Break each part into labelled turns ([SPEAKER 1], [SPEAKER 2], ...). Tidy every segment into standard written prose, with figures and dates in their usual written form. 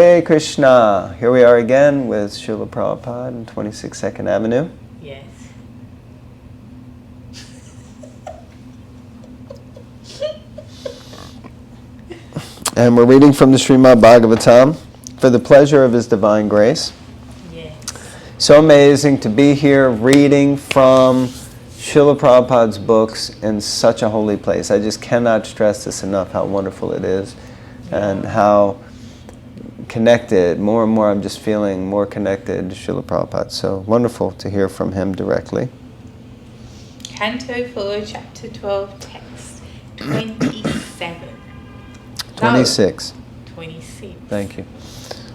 [SPEAKER 1] Hare Krishna. Here we are again with Srila Prabhupada in 26 Avenue.
[SPEAKER 2] Yes.
[SPEAKER 1] And we're reading from the Srimad Bhagavatam for the pleasure of His Divine Grace.
[SPEAKER 2] Yes.
[SPEAKER 1] So amazing to be here reading from Srila Prabhupada's books in such a holy place. I just cannot stress this enough, how wonderful it is and how connected, more and more I'm just feeling more connected to Srila Prabhupada. So wonderful to hear from him directly.
[SPEAKER 2] Canto 4, Chapter 12, Text 27.
[SPEAKER 1] 26.
[SPEAKER 2] No, 26.
[SPEAKER 1] Thank you.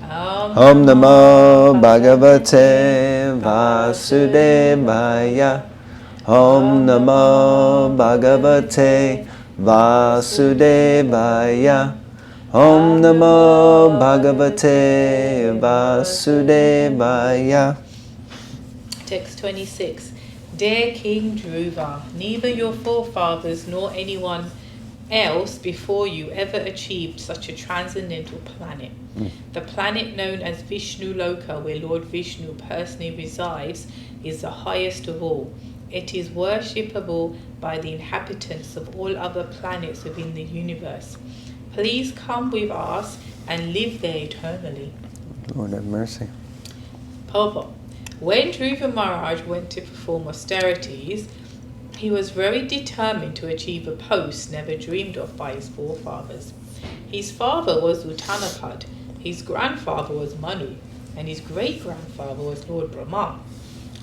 [SPEAKER 2] Om
[SPEAKER 1] Namo Bhagavate Vasudevaya. Om Namo Bhagavate Vasudevaya. Om Namo Bhagavate Vasudevaya.
[SPEAKER 2] Text 26. Dear King Dhruva, neither your forefathers nor anyone else before you ever achieved such a transcendental planet. The planet known as Vishnu Loka, where Lord Vishnu personally resides, is the highest of all. It is worshipable by the inhabitants of all other planets within the universe. Please come with us and live there eternally.
[SPEAKER 1] Lord have mercy.
[SPEAKER 2] Purport. When Dhruva Maharaj went to perform austerities, he was very determined to achieve a post never dreamed of by his forefathers. His father was Uttanapad, his grandfather was Manu, and his great-grandfather was Lord Brahma.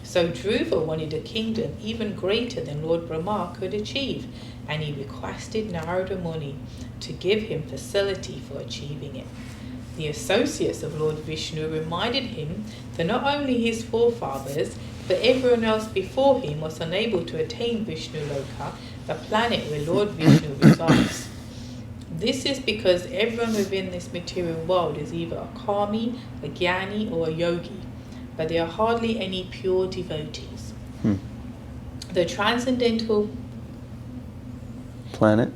[SPEAKER 2] So Dhruva wanted a kingdom even greater than Lord Brahma could achieve, and he requested Narada Muni to give him facility for achieving it. The associates of Lord Vishnu reminded him that not only his forefathers, but everyone else before him was unable to attain Vishnu Loka, the planet where Lord Vishnu resides. This is because everyone within this material world is either a karmi, a jnani, or a yogi, but there are hardly any pure devotees. The transcendental
[SPEAKER 1] planet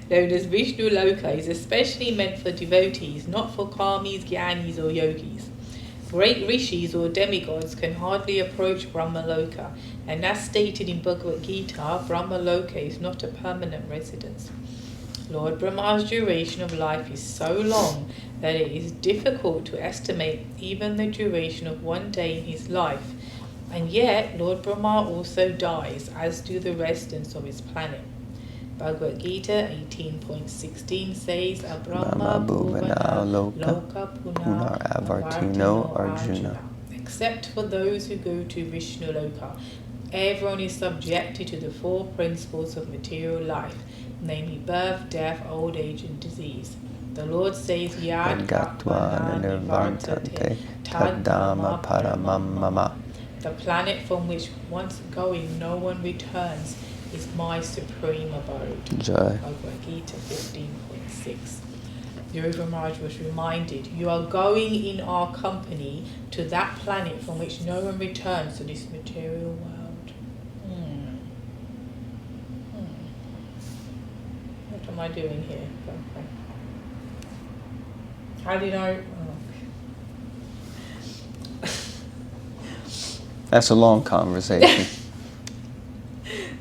[SPEAKER 2] known as Vishnu Loka is especially meant for devotees, not for karmis, jnanis, or yogis. Great rishis or demigods can hardly approach Brahma Loka, and as stated in Bhagavad Gita, Brahma Loka is not a permanent residence. Lord Brahma's duration of life is so long that it is difficult to estimate even the duration of one day in his life, and yet Lord Brahma also dies, as do the residents of his planet. Bhagavad Gita 18.16 says, Abrahma bhuvana loka punar avartino arjuna. Except for those who go to Vishnu Loka, everyone is subjected to the four principles of material life, namely birth, death, old age, and disease. The Lord says, Yad gatva nirvartate taddhamma paramam mama. The planet from which once going no one returns is my supreme abode.
[SPEAKER 1] Jai.
[SPEAKER 2] Bhagavad Gita 15.6. Dhruva Maharaj was reminded, you are going in our company to that planet from which no one returns to this material world. What am I doing here? Okay. How did I...
[SPEAKER 1] That's a long conversation.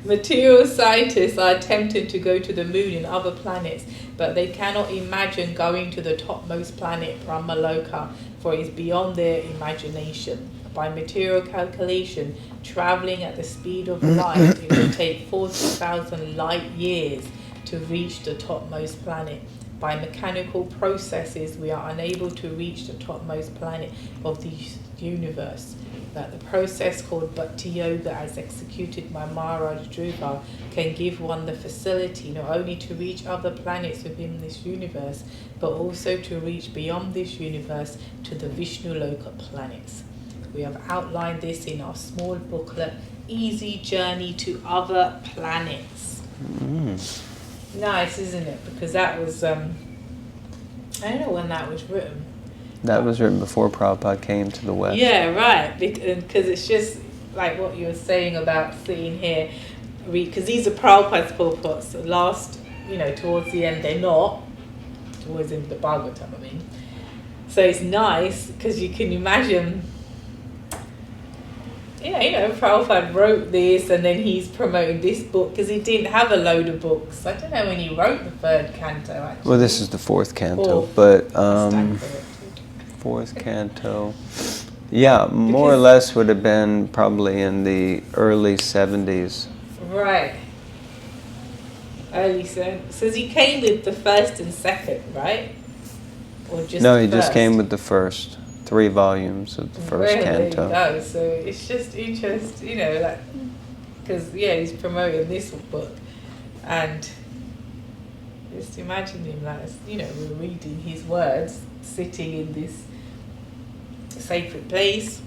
[SPEAKER 2] Material scientists are attempting to go to the moon and other planets, but they cannot imagine going to the topmost planet, Brahma Loka, for it is beyond their imagination. By material calculation, traveling at the speed of light, it will take 40,000 light years to reach the topmost planet. By mechanical processes, we are unable to reach the topmost planet of the universe. That the process called Bhakti Yoga, as executed by Maharaj Dhruva, can give one the facility not only to reach other planets within this universe, but also to reach beyond this universe to the Vishnu Loka planets. We have outlined this in our small booklet, Easy Journey to Other Planets. Nice, isn't it? Because that was, I don't know when that was written.
[SPEAKER 1] That was written before Prabhupada came to the West.
[SPEAKER 2] Yeah, right. Because it's just like what you were saying about seeing here, because these are Prabhupada's purports. The last towards the end they're not. Towards in the Bhagavatam, I mean. So it's nice because you can imagine, Prabhupada wrote this and then he's promoting this book because he didn't have a load of books. I don't know when he wrote the third canto, actually.
[SPEAKER 1] Well, this is the fourth canto,
[SPEAKER 2] Fourth.
[SPEAKER 1] but fourth canto. Yeah, more or less would have been probably in the early 70s.
[SPEAKER 2] Right. Early 70s. So he came with the first and second, right? Or just
[SPEAKER 1] No,
[SPEAKER 2] the
[SPEAKER 1] he just
[SPEAKER 2] first?
[SPEAKER 1] came with the first 3 volumes of the first canto.
[SPEAKER 2] There you go. So it's just interesting, because he's promoting this book, and just imagine him we're reading his words, sitting in this sacred place.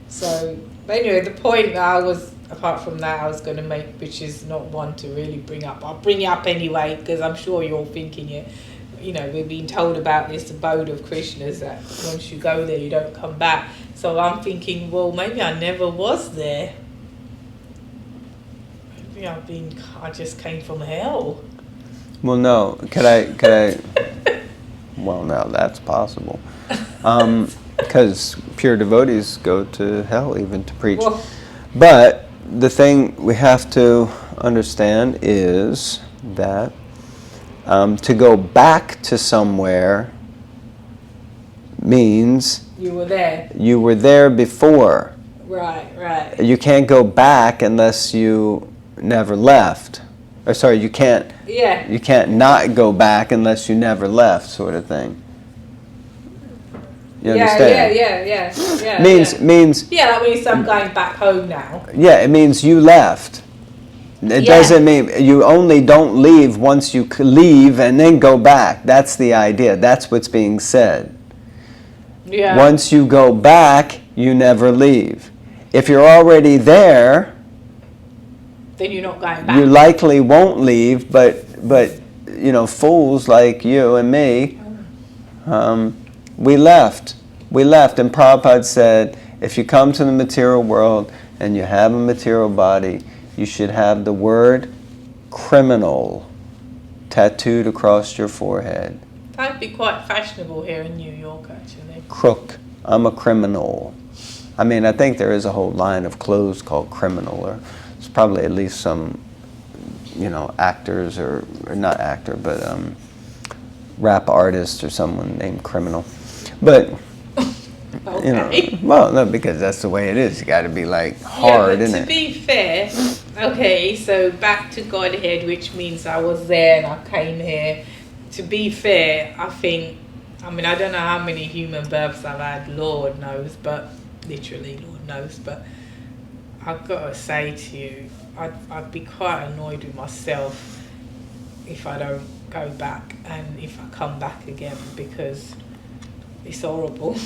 [SPEAKER 2] So, but anyway, the point that apart from that, I was going to make, which is not one to really bring up. I'll bring it up anyway, because I'm sure you're thinking it. We've been told about this abode of Krishna's that once you go there, you don't come back. So I'm thinking, well, maybe I never was there. Maybe I just came from hell.
[SPEAKER 1] Well, no. Could I? Well, now that's possible. Because pure devotees go to hell even to preach.
[SPEAKER 2] Well,
[SPEAKER 1] but the thing we have to understand is that to go back to somewhere means
[SPEAKER 2] you were there.
[SPEAKER 1] You were there before.
[SPEAKER 2] Right.
[SPEAKER 1] You can't go back unless you never left. Or sorry, you can't.
[SPEAKER 2] Yeah.
[SPEAKER 1] You can't not go back unless you never left, sort of thing. You understand?
[SPEAKER 2] Yeah.
[SPEAKER 1] Means.
[SPEAKER 2] Yeah, that means I'm going back home now.
[SPEAKER 1] Yeah, it means you left. It doesn't mean you only don't leave once you leave and then go back. That's the idea. That's what's being said.
[SPEAKER 2] Yeah.
[SPEAKER 1] Once you go back, you never leave. If you're already there,
[SPEAKER 2] then you're not going back.
[SPEAKER 1] you likely won't leave. But fools like you and me, we left. And Prabhupada said, if you come to the material world and you have a material body, you should have the word criminal tattooed across your forehead.
[SPEAKER 2] That'd be quite fashionable here in New York, actually.
[SPEAKER 1] Crook. I'm a criminal. I mean, I think there is a whole line of clothes called criminal, or it's probably at least some, actors or not actor, but rap artist or someone named Criminal. But
[SPEAKER 2] Okay.
[SPEAKER 1] No, because that's the way it is. You got to be hard,
[SPEAKER 2] but
[SPEAKER 1] isn't
[SPEAKER 2] to
[SPEAKER 1] it?
[SPEAKER 2] be fair, okay, so back to Godhead, which means I was there and I came here. To be fair, I don't know how many human births I've had, Lord knows, but literally Lord knows, but I've got to say to you, I'd be quite annoyed with myself if I don't go back and if I come back again, because it's horrible.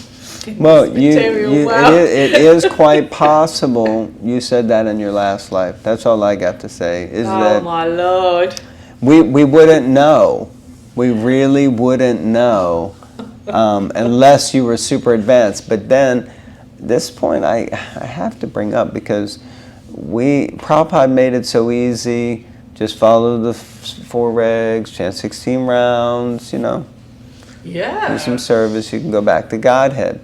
[SPEAKER 1] Well, it is quite possible you said that in your last life. That's all I got to say.
[SPEAKER 2] Oh my Lord.
[SPEAKER 1] We wouldn't know. We really wouldn't know unless you were super advanced. But then, this point I have to bring up because Prabhupada made it so easy. Just follow the 4 regs, chant 16 rounds,
[SPEAKER 2] Yeah.
[SPEAKER 1] do some service, you can go back to Godhead.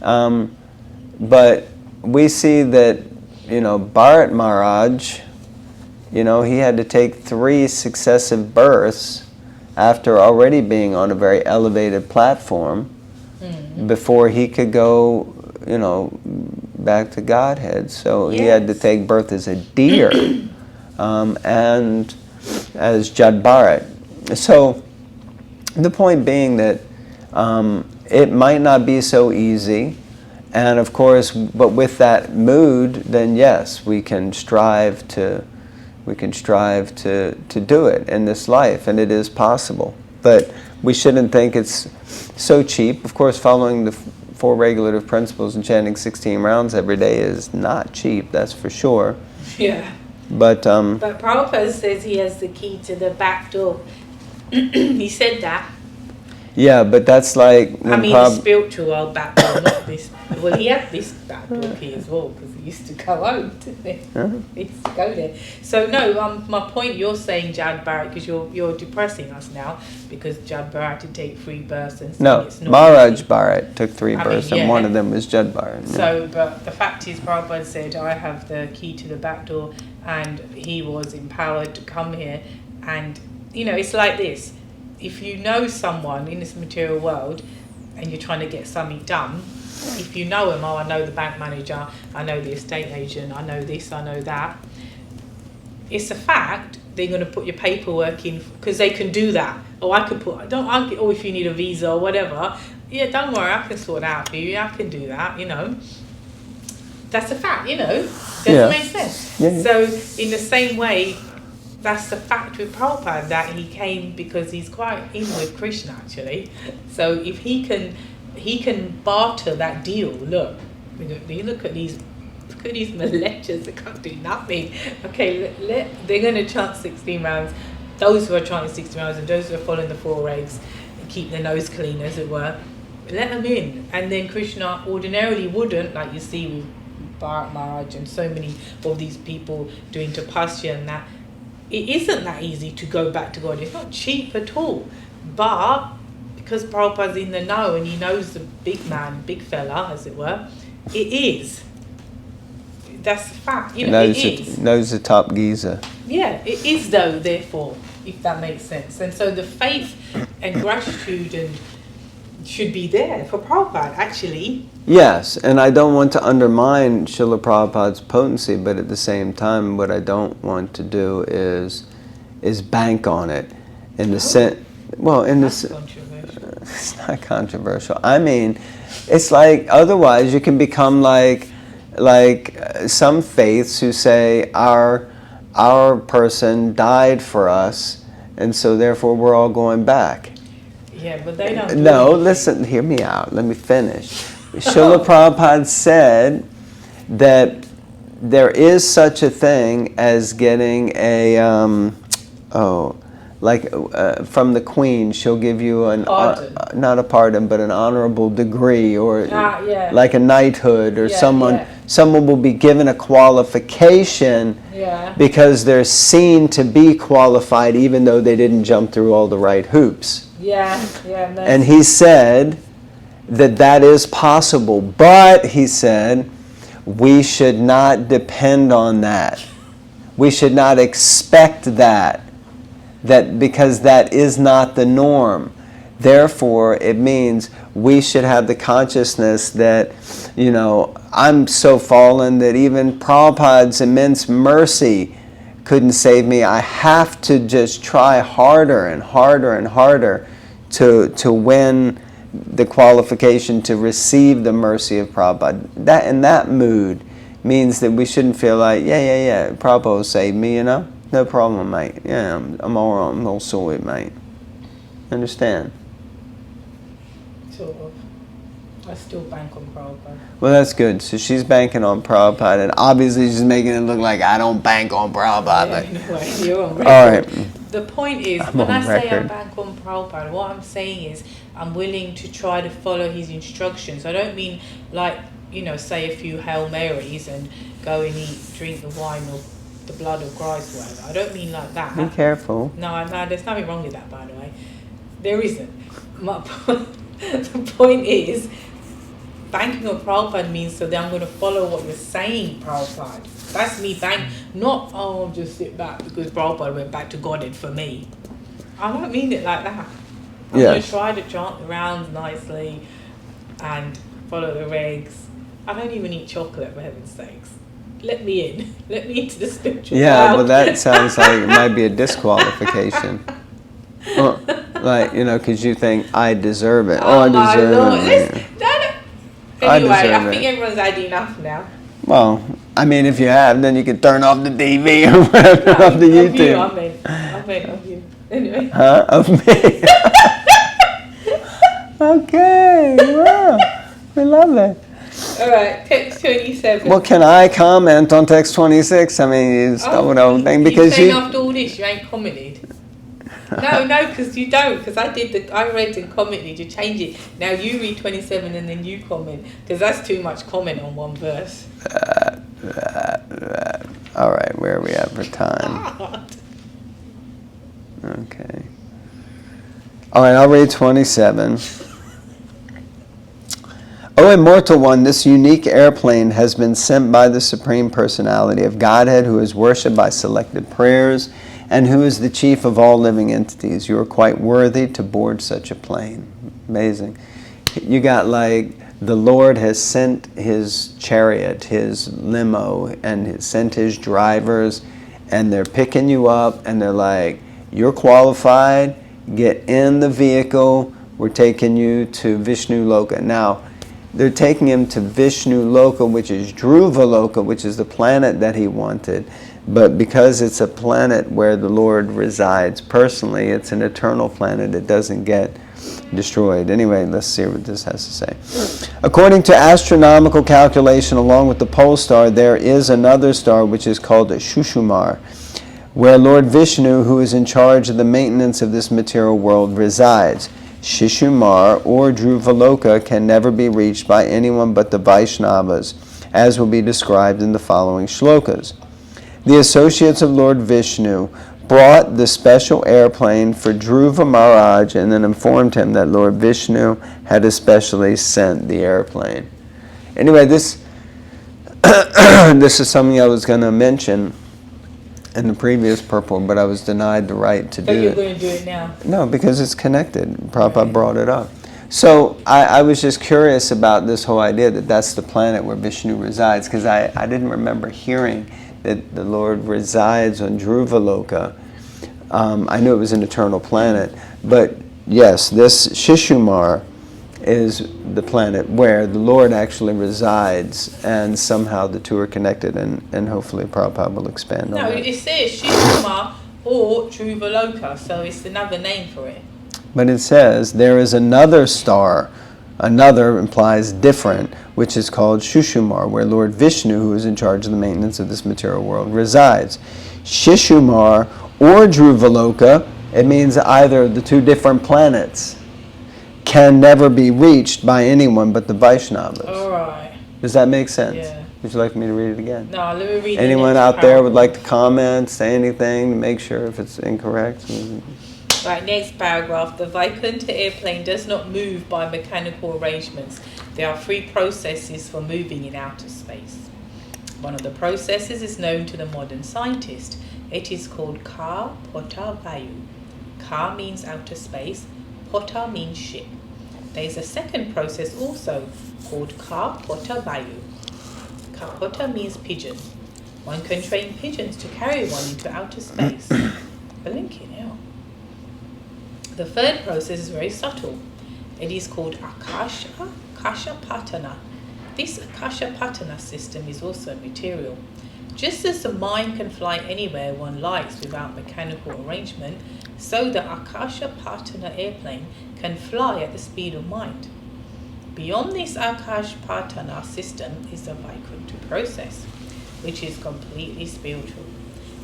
[SPEAKER 1] But we see that, Bharat Maharaj, he had to take 3 successive births after already being on a very elevated platform before he could go, back to Godhead. So he had to take birth as a deer and as Jad Bharat. So the point being that it might not be so easy, and of course, but with that mood, then yes, we can strive to do it in this life, and it is possible. But we shouldn't think it's so cheap. Of course, following the 4 regulative principles and chanting 16 rounds every day is not cheap, that's for sure.
[SPEAKER 2] Yeah.
[SPEAKER 1] But
[SPEAKER 2] Prabhupada says he has the key to the back door. He said that.
[SPEAKER 1] Yeah, but that's like...
[SPEAKER 2] I mean, the spiritual back door, not this. Well, he had this back door key as well, because he used to go home, didn't he?
[SPEAKER 1] Uh-huh.
[SPEAKER 2] He used to go there. So, no, my point, you're saying Jad Bharat, because you're depressing us now, because Jad Bharat did take 3 births. And
[SPEAKER 1] No,
[SPEAKER 2] it's not
[SPEAKER 1] Maharaj
[SPEAKER 2] easy.
[SPEAKER 1] Bharat took 3 births, and one of them was Jad Bharat. Yeah.
[SPEAKER 2] So, but the fact is, Prabhupada said, I have the key to the back door, and he was empowered to come here. And, you know, it's like this. If you know someone in this material world and you're trying to get something done, if you know them, oh, I know the bank manager, I know the estate agent, I know this, I know that, it's a fact they're going to put your paperwork in, because they can do that. Oh, I could put, or if you need a visa or whatever, yeah, don't worry, I can sort it out for you, I can do that, you know. That's a fact, you know. Does it make sense?
[SPEAKER 1] Yeah.
[SPEAKER 2] So, in the same way, that's the fact with Prabhupada, that he came because he's quite in with Krishna, actually. So if he can barter that deal. Look, you look at these lectures that can't do nothing. Okay, they're going to chant 16 rounds. Those who are chanting 16 rounds and those who are following the 4 regs and keep their nose clean, as it were, let them in. And then Krishna ordinarily wouldn't, like you see with Bharat Maharaj and so many of these people doing tapasya and that. It isn't that easy to go back to God. It's not cheap at all. But because Prabhupada's in the know and he knows the big man, big fella, as it were, it is. That's the fact. You know, it is.
[SPEAKER 1] Knows the top geezer.
[SPEAKER 2] Yeah, it is though, therefore, if that makes sense. And so the faith and gratitude and should be there for Prabhupada, actually.
[SPEAKER 1] Yes, and I don't want to undermine Srila Prabhupada's potency, but at the same time, what I don't want to do is bank on it in the sense. Well, in this, it's not controversial. I mean, it's like otherwise you can become like some faiths who say our person died for us, and so therefore we're all going back.
[SPEAKER 2] Yeah, but they don't.
[SPEAKER 1] No, listen, hear me out. Let me finish. Srila Prabhupada said that there is such a thing as getting a, from the Queen, she'll give you an, not a pardon, but an honorable degree, or like a knighthood, or someone will be given a qualification because they're seen to be qualified even though they didn't jump through all the right hoops. And he said that is possible, but he said we should not depend on that. We should not expect that because that is not the norm. Therefore, it means we should have the consciousness that, you know, I'm so fallen that even Prabhupada's immense mercy couldn't save me. I have to just try harder and harder and harder to win the qualification to receive the mercy of Prabhupada. That in that mood means that we shouldn't feel like, Prabhupada will save me, you know? No problem, mate. Yeah, I'm all sorted, mate. Understand?
[SPEAKER 2] Sort of. I still bank on Prabhupada.
[SPEAKER 1] Well, that's good. So she's banking on Prabhupada, and obviously she's making it look like I don't bank on Prabhupada.
[SPEAKER 2] Yeah, no way. You're on record.
[SPEAKER 1] All right.
[SPEAKER 2] The point is, when I say I bank on Prabhupada, what I'm saying is I'm willing to try to follow his instructions. I don't mean like, you know, say a few Hail Marys and go and drink the wine or the blood of Christ, whatever. I don't mean like that.
[SPEAKER 1] Be careful.
[SPEAKER 2] No, there's nothing wrong with that, by the way. There isn't. The point is, banking on Prabhupada means so that I'm going to follow what you're saying, Prabhupada. That's me not, I'll just sit back because Prabhupada went back to Godhead for me. I don't mean it like that. I'm going to try to chant the rounds nicely and follow the regs. I don't even eat chocolate, for heaven's sakes. Let me in. Let me into the spiritual world.
[SPEAKER 1] Well, that sounds like it might be a disqualification. Well, like, you know, because you think, I deserve it. I deserve it.
[SPEAKER 2] Anyway, I think everyone's had enough now.
[SPEAKER 1] Well, I mean, if you have, then you can turn off the TV or whatever off the YouTube.
[SPEAKER 2] I mean, of you. Anyway.
[SPEAKER 1] Huh? Of me? Okay, wow. We love it.
[SPEAKER 2] Alright, text 27.
[SPEAKER 1] Well, can I comment on text 26? I mean, you start with the whole thing because
[SPEAKER 2] you saying after all this, you ain't commented. No, because you don't. Because I read and commented to change it. Now you read 27 and then you comment, because that's too much comment on one verse.
[SPEAKER 1] All right, where are we at for time? Okay. All right, I'll read 27. O immortal one, this unique airplane has been sent by the Supreme Personality of Godhead, who is worshipped by selected prayers, and who is the chief of all living entities. You are quite worthy to board such a plane. Amazing. You got like, the Lord has sent his chariot, his limo, and sent his drivers, and they're picking you up, and they're like, you're qualified, get in the vehicle, we're taking you to Vishnu Loka. Now, they're taking him to Vishnu Loka, which is Dhruva Loka, which is the planet that he wanted. But because it's a planet where the Lord resides personally, it's an eternal planet. It doesn't get destroyed. Anyway, let's see what this has to say. According to astronomical calculation, along with the pole star, there is another star which is called a Shushumar, where Lord Vishnu, who is in charge of the maintenance of this material world, resides. Shishumar or Dhruvaloka can never be reached by anyone but the Vaishnavas, as will be described in the following shlokas. The associates of Lord Vishnu brought the special airplane for Dhruva Maharaj and then informed him that Lord Vishnu had especially sent the airplane. Anyway, this is something I was going to mention in the previous purport, but I was denied the right to do it.
[SPEAKER 2] But you're going to do it now?
[SPEAKER 1] No, because it's connected. Prabhupada brought it up. So I was just curious about this whole idea that that's the planet where Vishnu resides, because I didn't remember hearing that the Lord resides on Dhruvaloka. I knew it was an eternal planet, but yes, this Shishumar is the planet where the Lord actually resides, and somehow the two are connected, and hopefully Prabhupada will expand on that.
[SPEAKER 2] No, it says Shishuma or Dhruvaloka, so it's another name for it.
[SPEAKER 1] But it says there is another star, another implies different, which is called Shushumar, where Lord Vishnu, who is in charge of the maintenance of this material world, resides. Shishumar or Dhruvaloka, it means either of the two different planets, can never be reached by anyone but the Vaishnavas.
[SPEAKER 2] All right.
[SPEAKER 1] Does that make sense?
[SPEAKER 2] Yeah.
[SPEAKER 1] Would you like me to read it again?
[SPEAKER 2] No, let me read it.
[SPEAKER 1] Anyone out there would like to comment, say anything to make sure if it's incorrect?
[SPEAKER 2] Right, next paragraph. The Vaikuntha airplane does not move by mechanical arrangements. There are three processes for moving in outer space. One of the processes is known to the modern scientist. It is called Ka Pota Vayu. Ka means outer space, Pota means ship. There is a second process also called Ka Pota Vayu. Ka Pota means pigeon. One can train pigeons to carry one into outer space. Blinking out. The third process is very subtle. It is called Akasha Patana. This Akasha Patana system is also material. Just as the mind can fly anywhere one likes without mechanical arrangement, so the Akasha Patana airplane can fly at the speed of mind. Beyond this Akasha Patana system is the Vaikuntha process, which is completely spiritual.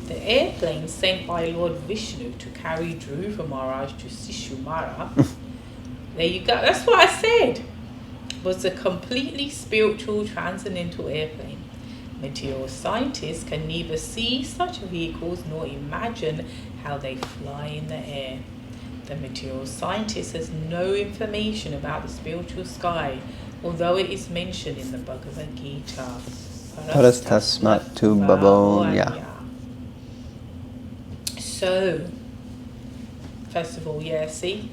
[SPEAKER 2] The airplane sent by Lord Vishnu to carry Dhruva Maharaj to Shishumara, there you go, that's what I said, was a completely spiritual transcendental airplane. Material scientists can neither see such vehicles nor imagine how they fly in the air. The material scientist has no information about the spiritual sky, although it is mentioned in the Bhagavad Gita.
[SPEAKER 1] Parastasmat tu bhavonya.
[SPEAKER 2] So, first of all, yeah, see?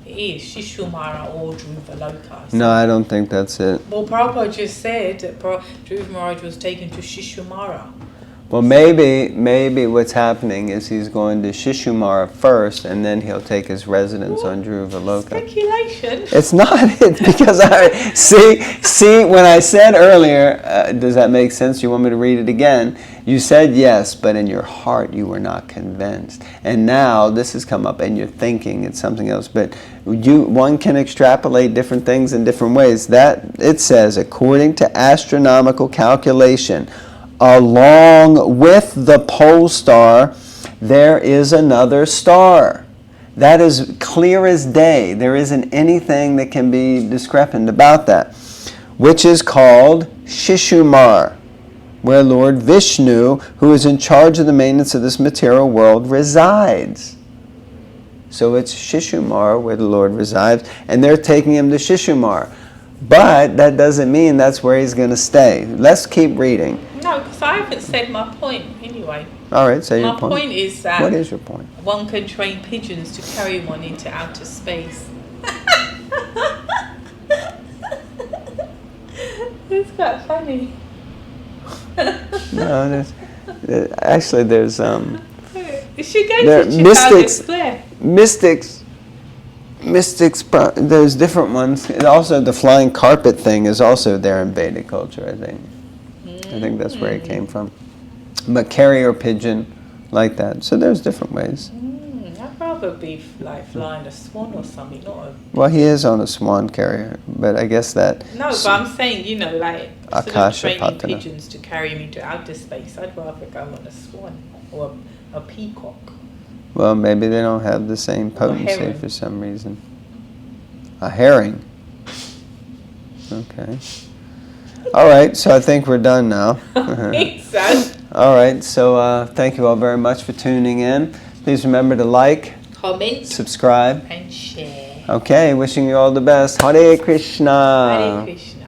[SPEAKER 2] It is Shishumara or Dhruvaloka. So,
[SPEAKER 1] No, I don't think that's it.
[SPEAKER 2] well, Prabhupada just said that Dhruva Maharaj was taken to Shishumara.
[SPEAKER 1] Well, maybe what's happening is he's going to Shishumara first, and then he'll take his residence on Dhruvaloka.
[SPEAKER 2] Speculation.
[SPEAKER 1] It's not. It's because I see. When I said earlier, does that make sense? You want me to read it again? You said yes, but in your heart you were not convinced. And now this has come up, and you're thinking it's something else. But one can extrapolate different things in different ways. That it says, according to astronomical calculation, along with the pole star, there is another star. That is clear as day. There isn't anything that can be discrepant about that, which is called Shishumar, where Lord Vishnu, who is in charge of the maintenance of this material world, resides. So it's Shishumar where the Lord resides, and they're taking him to Shishumar. But that doesn't mean that's where he's going to stay. Let's keep reading.
[SPEAKER 2] No, because I haven't said my point anyway.
[SPEAKER 1] All right, say your
[SPEAKER 2] My
[SPEAKER 1] point.
[SPEAKER 2] point is that
[SPEAKER 1] What is your point?
[SPEAKER 2] one can train pigeons to carry one into outer space. It's quite funny.
[SPEAKER 1] No, actually there's
[SPEAKER 2] It should go
[SPEAKER 1] there
[SPEAKER 2] to
[SPEAKER 1] are
[SPEAKER 2] Chicago Square.
[SPEAKER 1] mystics, there's different ones. And also the flying carpet thing is also there in Vedic culture, I think. I think that's where it came from. But carrier pigeon, like that. So there's different ways.
[SPEAKER 2] I'd rather be like flying a swan or something, not a...
[SPEAKER 1] Well, he is on a swan carrier, but I guess that...
[SPEAKER 2] No, but I'm saying, you know, like, instead of
[SPEAKER 1] Akasha
[SPEAKER 2] training
[SPEAKER 1] Patana.
[SPEAKER 2] pigeons to carry me to outer space, I'd rather go on a swan or a peacock.
[SPEAKER 1] Well, maybe they don't have the same potency
[SPEAKER 2] heron.
[SPEAKER 1] for some reason. A herring. Okay. All right, so I think we're done now.
[SPEAKER 2] I think so.
[SPEAKER 1] All right, so thank you all very much for tuning in. Please remember to like,
[SPEAKER 2] Comment
[SPEAKER 1] subscribe.
[SPEAKER 2] and share.
[SPEAKER 1] Okay, wishing you all the best. Hare Krishna.
[SPEAKER 2] Hare Krishna.